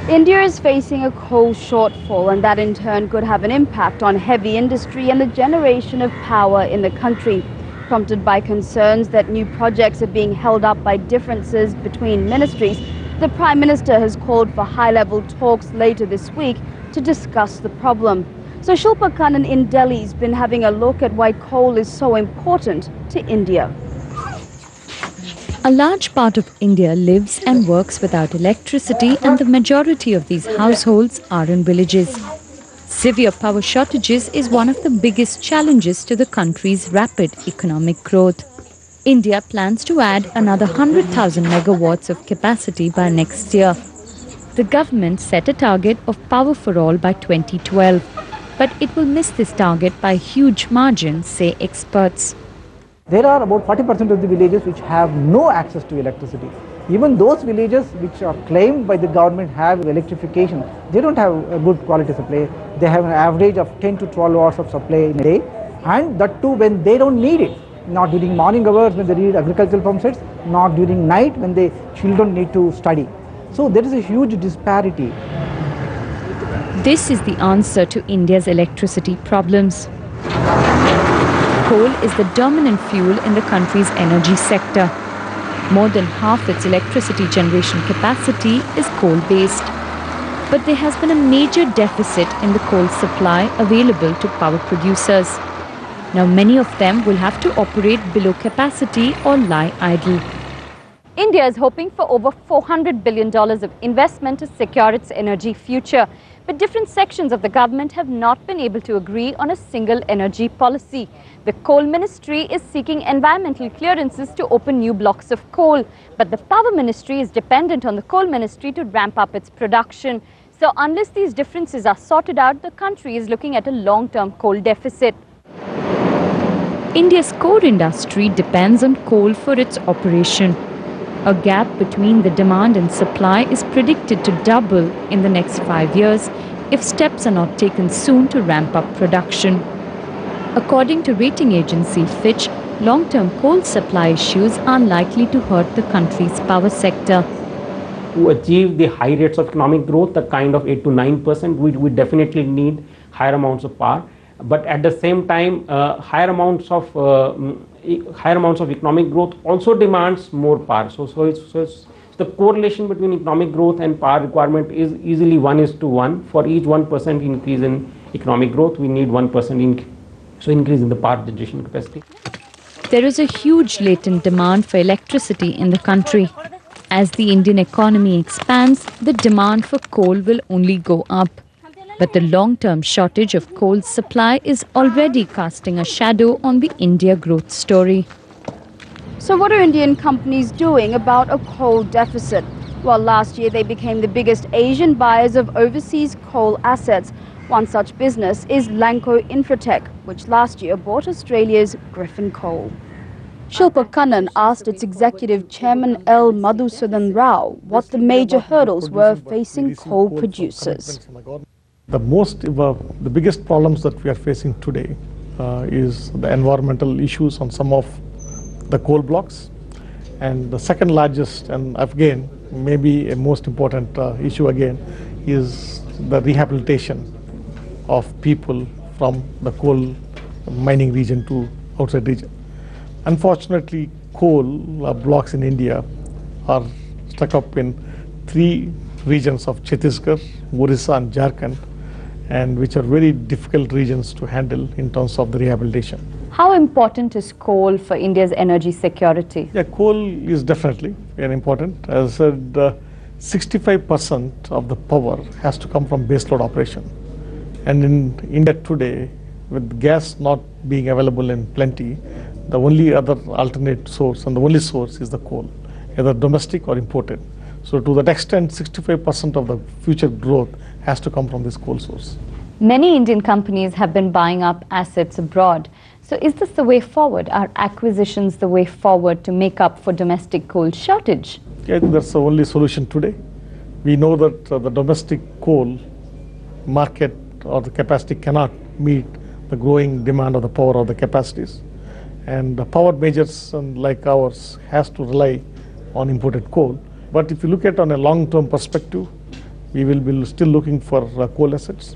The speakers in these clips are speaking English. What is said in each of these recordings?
India is facing a coal shortfall, and that in turn could have an impact on heavy industry and the generation of power in the country. Prompted by concerns that new projects are being held up by differences between ministries, the Prime Minister has called for high-level talks later this week to discuss the problem. So Shilpa Kannan in Delhi has been having a look at why coal is so important to India. A large part of India lives and works without electricity, and the majority of these households are in villages. Severe power shortages is one of the biggest challenges to the country's rapid economic growth. India plans to add another 100,000 megawatts of capacity by next year. The government set a target of power for all by 2012, but it will miss this target by a huge margin, say experts. There are about 40% of the villages which have no access to electricity. Even those villages which are claimed by the government have electrification, they don't have a good quality supply. They have an average of 10 to 12 hours of supply in a day, and that too when they don't need it. Not during morning hours when they need agricultural pump sets, not during night when the children need to study. So there is a huge disparity. This is the answer to India's electricity problems. Coal is the dominant fuel in the country's energy sector. More than half its electricity generation capacity is coal-based. But there has been a major deficit in the coal supply available to power producers. Now many of them will have to operate below capacity or lie idle. India is hoping for over $400 billion of investment to secure its energy future. But different sections of the government have not been able to agree on a single energy policy. The Coal Ministry is seeking environmental clearances to open new blocks of coal. But the Power Ministry is dependent on the Coal Ministry to ramp up its production. So unless these differences are sorted out, the country is looking at a long-term coal deficit. India's core industry depends on coal for its operation. A gap between the demand and supply is predicted to double in the next 5 years if steps are not taken soon to ramp up production. According to rating agency Fitch, long-term coal supply issues are likely to hurt the country's power sector. To achieve the high rates of economic growth, the kind of 8 to 9%, we definitely need higher amounts of power. But at the same time, higher amounts of economic growth also demands more power. So it's the correlation between economic growth and power requirement is easily 1:1. For each 1% increase in economic growth, we need 1% increase in the power generation capacity. There is a huge latent demand for electricity in the country. As the Indian economy expands, the demand for coal will only go up. But the long-term shortage of coal supply is already casting a shadow on the India growth story. So what are Indian companies doing about a coal deficit? Well, last year they became the biggest Asian buyers of overseas coal assets. One such business is Lanco Infratech, which last year bought Australia's Griffin Coal. Shilpa Kannan asked its executive chairman L. Madhusudan Rao what the major hurdles were facing coal producers. The biggest problems that we are facing today is the environmental issues on some of the coal blocks, and the second largest, and again maybe a most important issue again, is the rehabilitation of people from the coal mining region to outside region. Unfortunately, coal blocks in India are stuck up in 3 regions of Chhattisgarh, Orissa and Jharkhand, and which are very difficult regions to handle in terms of the rehabilitation. How important is coal for India's energy security? Yeah, coal is definitely very important. As I said, 65% of the power has to come from baseload operation. And in India today, with gas not being available in plenty, the only other alternate source and the only source is the coal, either domestic or imported. So to that extent, 65% of the future growth has to come from this coal source. Many Indian companies have been buying up assets abroad. So is this the way forward? Are acquisitions the way forward to make up for domestic coal shortage? Yeah, I think that's the only solution today. We know that the domestic coal market or the capacity cannot meet the growing demand of the power or the capacities. And the power majors like ours has to rely on imported coal. But if you look at on a long-term perspective, we will be still looking for coal assets.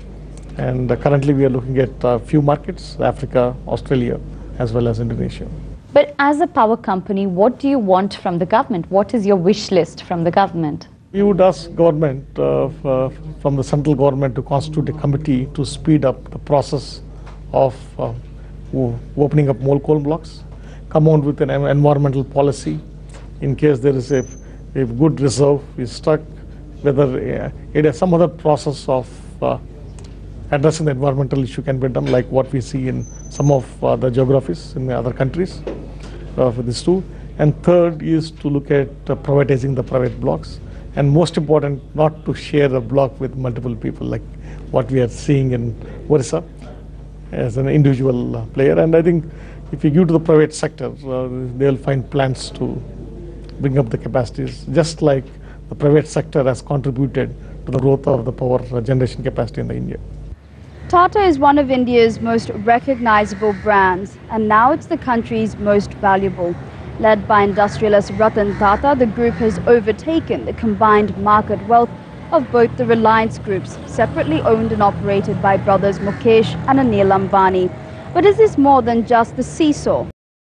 And currently we are looking at a few markets, Africa, Australia, as well as Indonesia. But as a power company, what do you want from the government? What is your wish list from the government? We would ask government, from the central government, to constitute a committee to speed up the process of opening up more coal blocks, come out with an environmental policy in case there is a good reserve is struck, whether some other process of addressing the environmental issue can be done, like what we see in some of the geographies in the other countries for this too. And third is to look at privatizing the private blocks. And most important, not to share a block with multiple people, like what we are seeing in Orissa as an individual player. And I think if you give to the private sector, they'll find plans to bring up the capacities, just like the private sector has contributed to the growth of the power generation capacity in India. Tata is one of India's most recognizable brands, and now it's the country's most valuable. Led by industrialist Ratan Tata, the group has overtaken the combined market wealth of both the Reliance groups, separately owned and operated by brothers Mukesh and Anil Ambani. But is this more than just the seesaw?